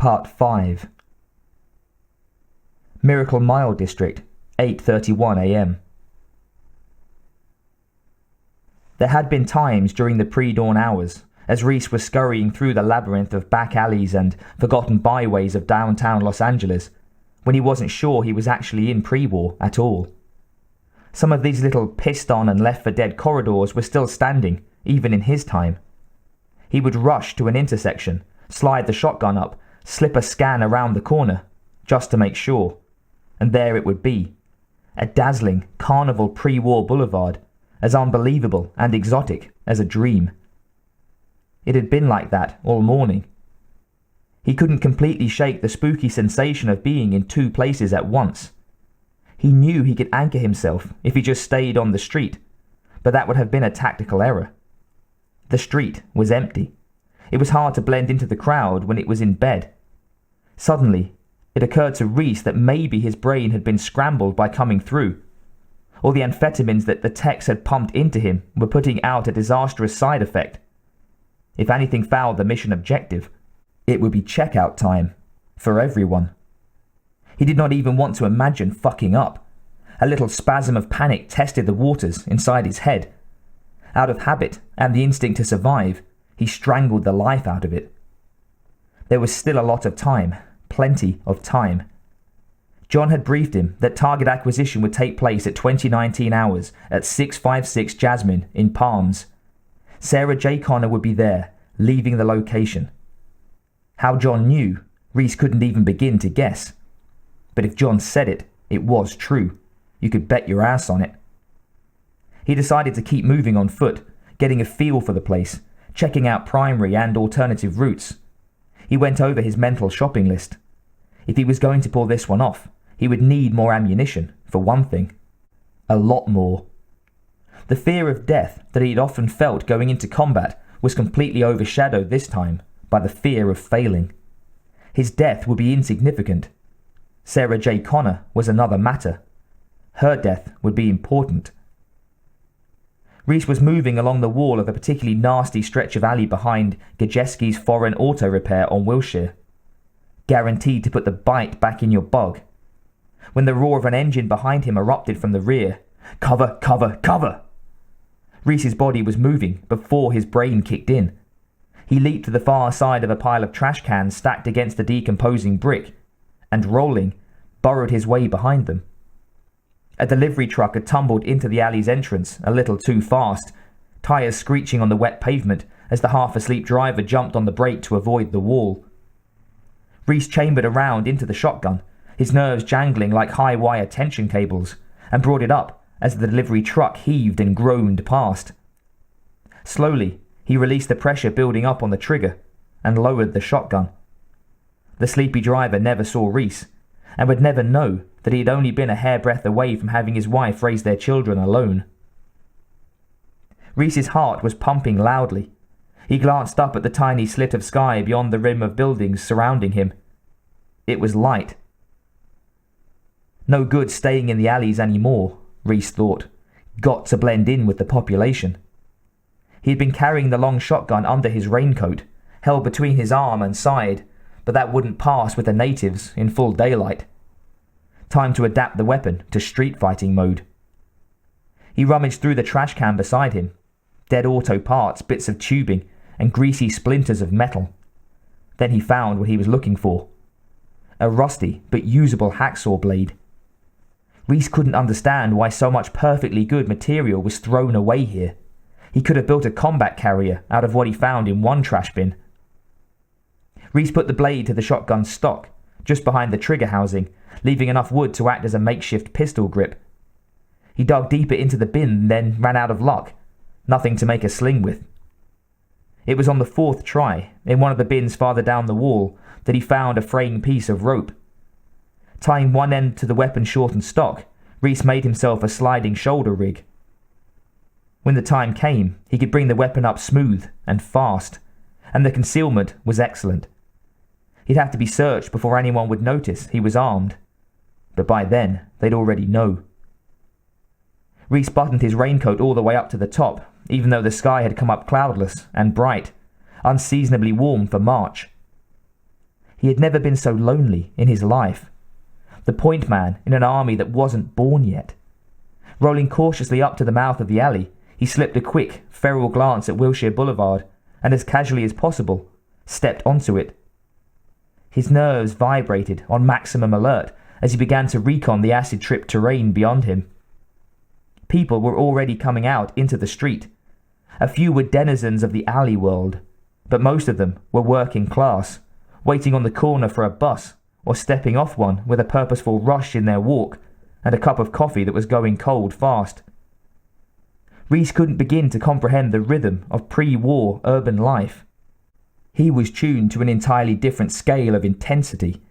Part 5. Miracle Mile District, 8:31 a.m. There had been times during the pre-dawn hours, as Reese was scurrying through the labyrinth of back alleys and forgotten byways of downtown Los Angeles, when he wasn't sure he was actually in pre-war at all. Some of these little pissed-on and left-for-dead corridors were still standing, even in his time. He would rush to an intersection, slide the shotgun up, slip a scan around the corner, just to make sure. And there it would be. A dazzling, carnival pre-war boulevard, as unbelievable and exotic as a dream. It had been like that all morning. He couldn't completely shake the spooky sensation of being in two places at once. He knew he could anchor himself if he just stayed on the street, but that would have been a tactical error. The street was empty. It was hard to blend into the crowd when it was in bed. Suddenly, it occurred to Reese that maybe his brain had been scrambled by coming through, or the amphetamines that the techs had pumped into him were putting out a disastrous side effect. If anything fouled the mission objective, it would be checkout time, for everyone. He did not even want to imagine fucking up. A little spasm of panic tested the waters inside his head. Out of habit and the instinct to survive, he strangled the life out of it. There was still a lot of time, plenty of time. John had briefed him that target acquisition would take place at 2019 hours at 656 Jasmine in Palms. Sarah J. Connor would be there, leaving the location. How John knew, Reese couldn't even begin to guess. But if John said it, it was true. You could bet your ass on it. He decided to keep moving on foot, getting a feel for the place, checking out primary and alternative routes. He went over his mental shopping list. If he was going to pull this one off, he would need more ammunition, for one thing. A lot more. The fear of death that he had often felt going into combat was completely overshadowed this time by the fear of failing. His death would be insignificant. Sarah J. Connor was another matter. Her death would be important. Reese was moving along the wall of a particularly nasty stretch of alley behind Gajeski's Foreign Auto Repair on Wilshire. Guaranteed to put the bite back in your bug. When the roar of an engine behind him erupted from the rear. Cover, cover, cover! Reese's body was moving before his brain kicked in. He leaped to the far side of a pile of trash cans stacked against the decomposing brick, and rolling, burrowed his way behind them. A delivery truck had tumbled into the alley's entrance a little too fast, tires screeching on the wet pavement as the half-asleep driver jumped on the brake to avoid the wall. Reese chambered around into the shotgun, his nerves jangling like high-wire tension cables, and brought it up as the delivery truck heaved and groaned past. Slowly, he released the pressure building up on the trigger and lowered the shotgun. The sleepy driver never saw Reese, and would never know that he had only been a hairbreadth away from having his wife raise their children alone. Reese's heart was pumping loudly. He glanced up at the tiny slit of sky beyond the rim of buildings surrounding him. It was light. No good staying in the alleys anymore, Reese thought. Got to blend in with the population. He had been carrying the long shotgun under his raincoat, held between his arm and side, but that wouldn't pass with the natives in full daylight. Time to adapt the weapon to street fighting mode. He rummaged through the trash can beside him. Dead auto parts, bits of tubing, and greasy splinters of metal. Then he found what he was looking for. A rusty but usable hacksaw blade. Reese couldn't understand why so much perfectly good material was thrown away here. He could have built a combat carrier out of what he found in one trash bin. Reese put the blade to the shotgun's stock, just behind the trigger housing, leaving enough wood to act as a makeshift pistol grip. He dug deeper into the bin, then ran out of luck. Nothing to make a sling with. It was on the fourth try, in one of the bins farther down the wall, that he found a fraying piece of rope. Tying one end to the weapon-shortened stock, Reese made himself a sliding shoulder rig. When the time came, he could bring the weapon up smooth and fast, and the concealment was excellent. He'd have to be searched before anyone would notice he was armed. But by then, they'd already know. Reese buttoned his raincoat all the way up to the top, even though the sky had come up cloudless and bright, unseasonably warm for March. He had never been so lonely in his life. The point man in an army that wasn't born yet. Rolling cautiously up to the mouth of the alley, he slipped a quick, feral glance at Wilshire Boulevard, and as casually as possible, stepped onto it. His nerves vibrated on maximum alert as he began to recon the acid-tripped terrain beyond him. People were already coming out into the street. A few were denizens of the alley world, but most of them were working class, waiting on the corner for a bus or stepping off one with a purposeful rush in their walk and a cup of coffee that was going cold fast. Reese couldn't begin to comprehend the rhythm of pre-war urban life. He was tuned to an entirely different scale of intensity.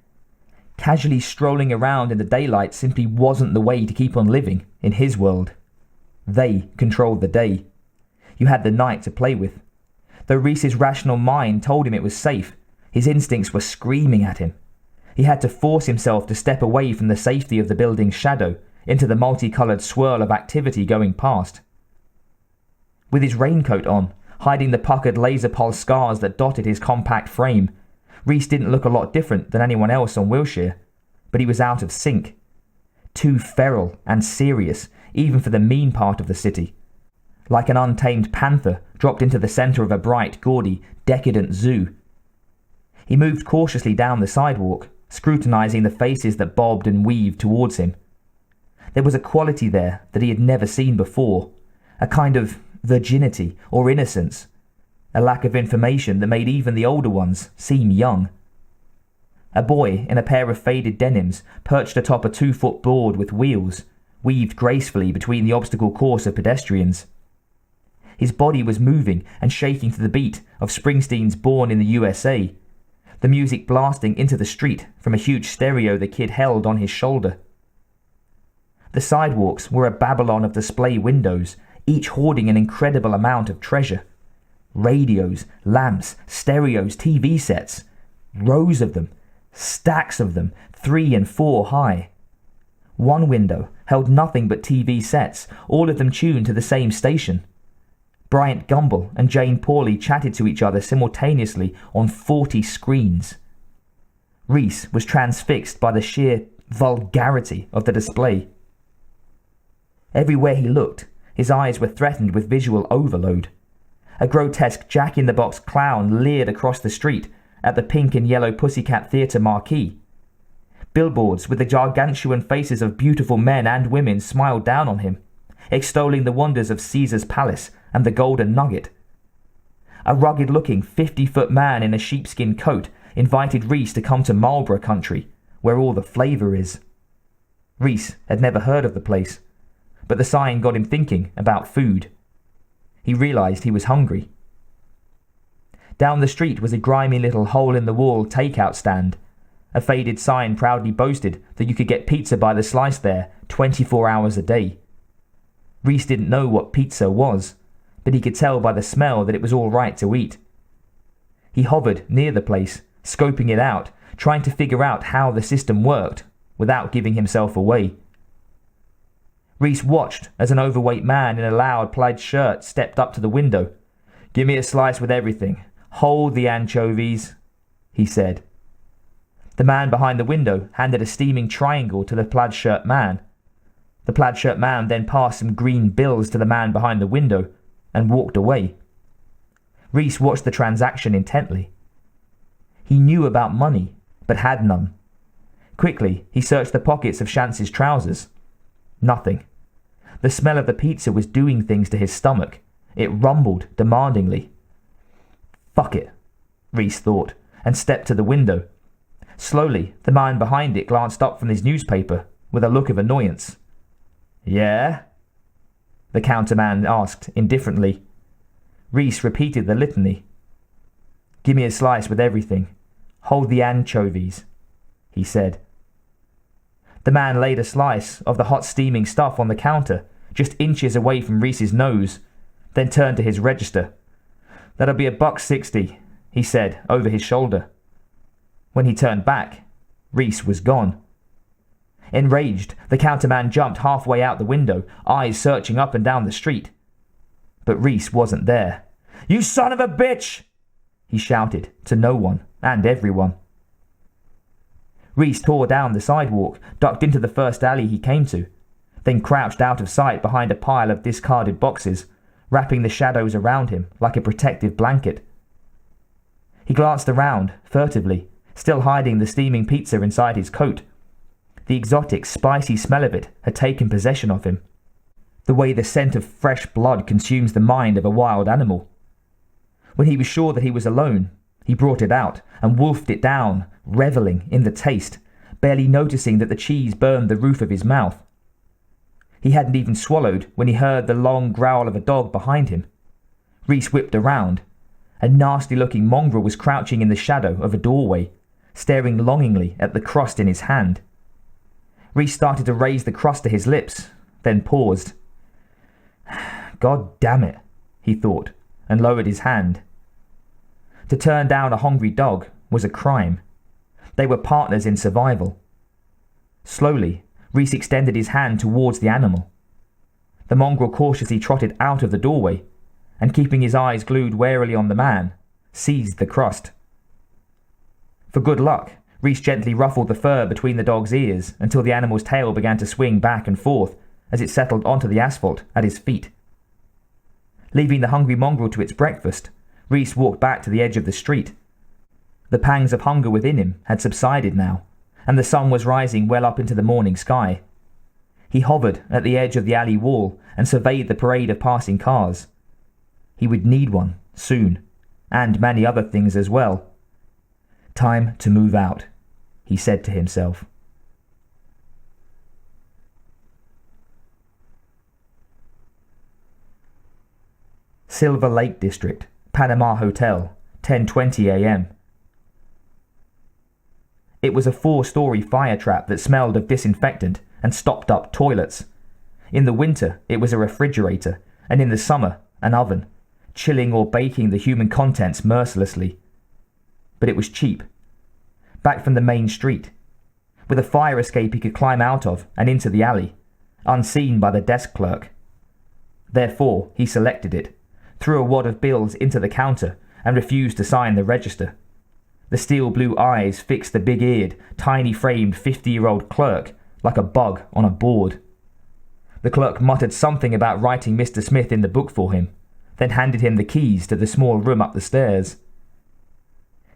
Casually strolling around in the daylight simply wasn't the way to keep on living in his world. They controlled the day. You had the night to play with. Though Reese's rational mind told him it was safe, his instincts were screaming at him. He had to force himself to step away from the safety of the building's shadow into the multicoloured swirl of activity going past. With his raincoat on, hiding the puckered laser pulse scars that dotted his compact frame, Reese didn't look a lot different than anyone else on Wilshire, but he was out of sync. Too feral and serious, even for the mean part of the city. Like an untamed panther dropped into the centre of a bright, gaudy, decadent zoo. He moved cautiously down the sidewalk, scrutinising the faces that bobbed and weaved towards him. There was a quality there that he had never seen before, a kind of virginity or innocence, a lack of information that made even the older ones seem young. A boy in a pair of faded denims perched atop a 2-foot board with wheels, weaved gracefully between the obstacle course of pedestrians. His body was moving and shaking to the beat of Springsteen's Born in the USA, the music blasting into the street from a huge stereo the kid held on his shoulder. The sidewalks were a Babylon of display windows, each hoarding an incredible amount of treasure. Radios, lamps, stereos, TV sets. Rows of them, stacks of them, 3 and 4 high. One window held nothing but TV sets, all of them tuned to the same station. Bryant Gumbel and Jane Pauley chatted to each other simultaneously on 40 screens. Reese was transfixed by the sheer vulgarity of the display. Everywhere he looked, his eyes were threatened with visual overload. A grotesque jack-in-the-box clown leered across the street at the pink and yellow Pussycat Theatre marquee. Billboards with the gargantuan faces of beautiful men and women smiled down on him, extolling the wonders of Caesar's Palace and the Golden Nugget. A rugged-looking 50-foot man in a sheepskin coat invited Reese to come to Marlborough country, where all the flavour is. Reese had never heard of the place, but the sign got him thinking about food. He realised he was hungry. Down the street was a grimy little hole-in-the-wall take-out stand. A faded sign proudly boasted that you could get pizza by the slice there 24 hours a day. Reese didn't know what pizza was, but he could tell by the smell that it was all right to eat. He hovered near the place, scoping it out, trying to figure out how the system worked, without giving himself away. Reese watched as an overweight man in a loud plaid shirt stepped up to the window. "Give me a slice with everything. Hold the anchovies," he said. The man behind the window handed a steaming triangle to the plaid shirt man. The plaid shirt man then passed some green bills to the man behind the window and walked away. Reese watched the transaction intently. He knew about money, but had none. Quickly, he searched the pockets of Chance's trousers. Nothing. The smell of the pizza was doing things to his stomach. It rumbled demandingly. "Fuck it," Reese thought, and stepped to the window. Slowly, the man behind it glanced up from his newspaper with a look of annoyance. "Yeah?" the counterman asked indifferently. Reese repeated the litany. "Give me a slice with everything. Hold the anchovies," he said. The man laid a slice of the hot steaming stuff on the counter, just inches away from Reese's nose, then turned to his register. "That'll be $1.60, he said over his shoulder. When he turned back, Reese was gone. Enraged, the counterman jumped halfway out the window, eyes searching up and down the street. But Reese wasn't there. "You son of a bitch!" he shouted to no one and everyone. Reese tore down the sidewalk, ducked into the first alley he came to, then crouched out of sight behind a pile of discarded boxes, wrapping the shadows around him like a protective blanket. He glanced around, furtively, still hiding the steaming pizza inside his coat. The exotic, spicy smell of it had taken possession of him, the way the scent of fresh blood consumes the mind of a wild animal. When he was sure that he was alone, he brought it out and wolfed it down, reveling in the taste, barely noticing that the cheese burned the roof of his mouth. He hadn't even swallowed when he heard the long growl of a dog behind him. Reese whipped around. A nasty-looking mongrel was crouching in the shadow of a doorway, staring longingly at the crust in his hand. Reese started to raise the crust to his lips, then paused. God damn it, he thought, and lowered his hand. To turn down a hungry dog was a crime. They were partners in survival. Slowly, Reese extended his hand towards the animal. The mongrel cautiously trotted out of the doorway, and keeping his eyes glued warily on the man, seized the crust. For good luck, Reese gently ruffled the fur between the dog's ears until the animal's tail began to swing back and forth as it settled onto the asphalt at his feet. Leaving the hungry mongrel to its breakfast, Reese walked back to the edge of the street. The pangs of hunger within him had subsided now, and the sun was rising well up into the morning sky. He hovered at the edge of the alley wall and surveyed the parade of passing cars. He would need one, soon, and many other things as well. Time to move out, he said to himself. Silver Lake District, Panama Hotel, 10:20 a.m. It was a 4-story fire trap that smelled of disinfectant and stopped-up toilets. In the winter, it was a refrigerator, and in the summer, an oven, chilling or baking the human contents mercilessly. But it was cheap. Back from the main street, with a fire escape he could climb out of and into the alley, unseen by the desk clerk. Therefore, he selected it, threw a wad of bills into the counter, and refused to sign the register. The steel-blue eyes fixed the big-eared, tiny-framed 50-year-old clerk like a bug on a board. The clerk muttered something about writing Mr. Smith in the book for him, then handed him the keys to the small room up the stairs.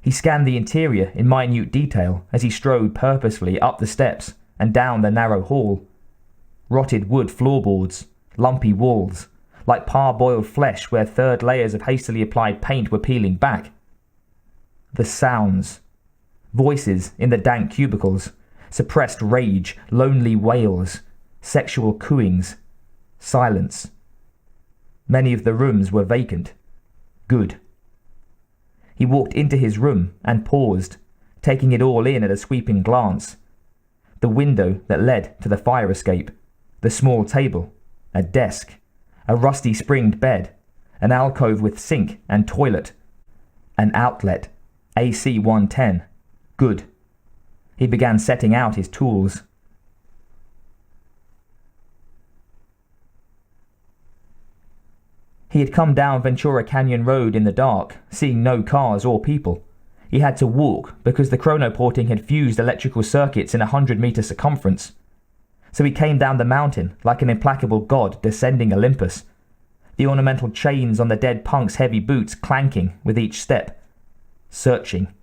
He scanned the interior in minute detail as he strode purposefully up the steps and down the narrow hall. Rotted wood floorboards, lumpy walls, like parboiled flesh where third layers of hastily applied paint were peeling back. The sounds. Voices in the dank cubicles, suppressed rage, lonely wails, sexual cooings, silence. Many of the rooms were vacant. Good. He walked into his room and paused, taking it all in at a sweeping glance. The window that led to the fire escape, the small table, a desk, a rusty springed bed, an alcove with sink and toilet, an outlet, AC 110. Good. He began setting out his tools. He had come down Ventura Canyon Road in the dark, seeing no cars or people. He had to walk because the chronoporting had fused electrical circuits in a 100-meter circumference. So he came down the mountain like an implacable god descending Olympus, the ornamental chains on the dead punk's heavy boots clanking with each step. Searching.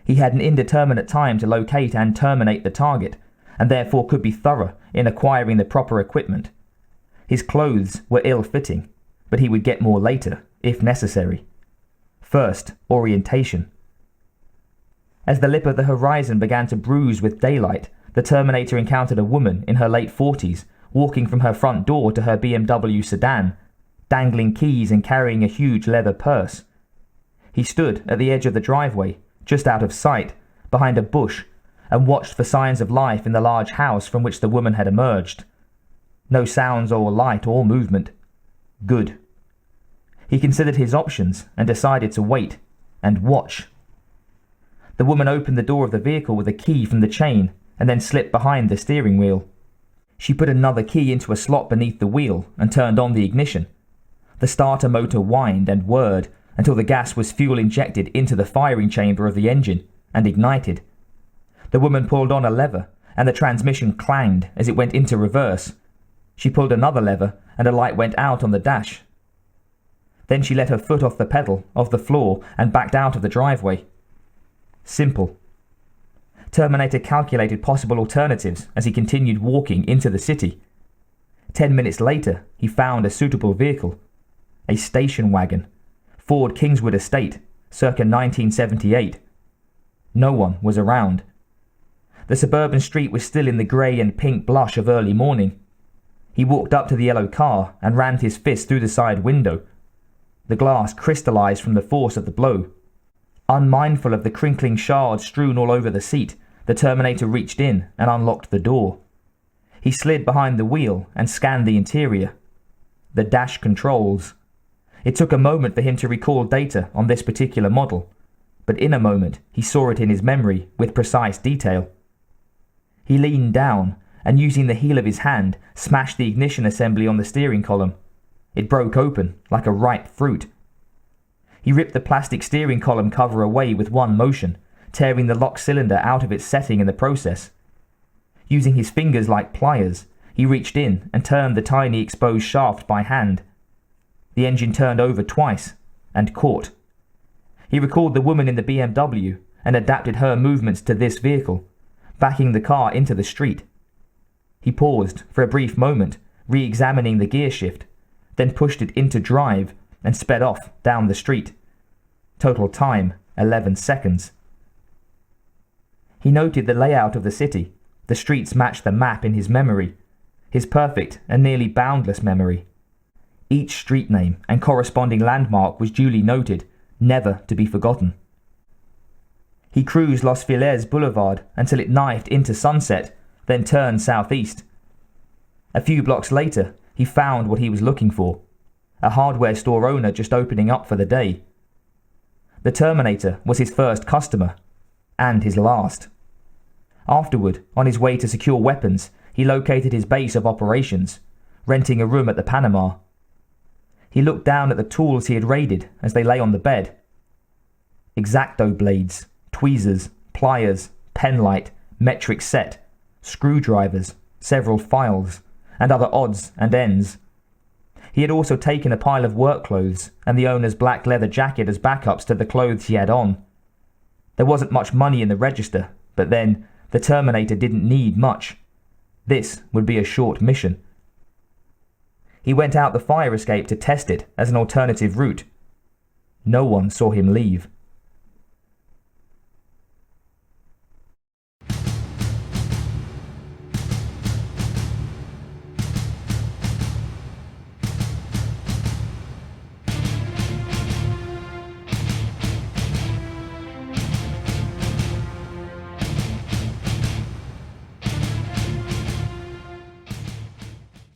He had an indeterminate time to locate and terminate the target, and therefore could be thorough in acquiring the proper equipment. His clothes were ill-fitting, but he would get more later, if necessary. First, orientation. As the lip of the horizon began to bruise with daylight, the Terminator encountered a woman in her late 40s, walking from her front door to her BMW sedan, dangling keys and carrying a huge leather purse. He stood at the edge of the driveway, just out of sight, behind a bush, and watched for signs of life in the large house from which the woman had emerged. No sounds or light or movement. Good. He considered his options and decided to wait and watch. The woman opened the door of the vehicle with a key from the chain and then slipped behind the steering wheel. She put another key into a slot beneath the wheel and turned on the ignition. The starter motor whined and whirred until the gas was fuel injected into the firing chamber of the engine and ignited. The The woman pulled on a lever, and the transmission clanged as it went into reverse. She pulled another lever, and a light went out on the dash. Then she let her foot off the pedal, off the floor, and backed out of the driveway. Simple. Terminator calculated possible alternatives as he continued walking into the city. 10 minutes later, he found a suitable vehicle. A station wagon. Ford Kingswood Estate, circa 1978. No one was around. The suburban street was still in the grey and pink blush of early morning. He walked up to the yellow car and rammed his fist through the side window. The glass crystallized from the force of the blow. Unmindful of the crinkling shards strewn all over the seat, the Terminator reached in and unlocked the door. He slid behind the wheel and scanned the interior. The dash controls. It took a moment for him to recall data on this particular model, but in a moment he saw it in his memory with precise detail. He leaned down and, using the heel of his hand, smashed the ignition assembly on the steering column. It broke open like a ripe fruit. He ripped the plastic steering column cover away with one motion, tearing the lock cylinder out of its setting in the process. Using his fingers like pliers, he reached in and turned the tiny exposed shaft by hand. The engine turned over twice and caught. He recalled the woman in the BMW and adapted her movements to this vehicle, backing the car into the street. He paused for a brief moment, re-examining the gear shift, then pushed it into drive and sped off down the street. Total time, 11 seconds. He noted the layout of the city. The streets matched the map in his memory, his perfect and nearly boundless memory. Each street name and corresponding landmark was duly noted, never to be forgotten. He cruised Los Feliz Boulevard until it knifed into sunset, then turned southeast. A few blocks later, he found what he was looking for, a hardware store owner just opening up for the day. The Terminator was his first customer, and his last. Afterward, on his way to secure weapons, he located his base of operations, renting a room at the Panama. He looked down at the tools he had raided as they lay on the bed. X-Acto blades, tweezers, pliers, penlight, metric set, screwdrivers, several files, and other odds and ends. He had also taken a pile of work clothes and the owner's black leather jacket as backups to the clothes he had on. There wasn't much money in the register, but then the Terminator didn't need much. This would be a short mission. He went out the fire escape to test it as an alternative route. No one saw him leave.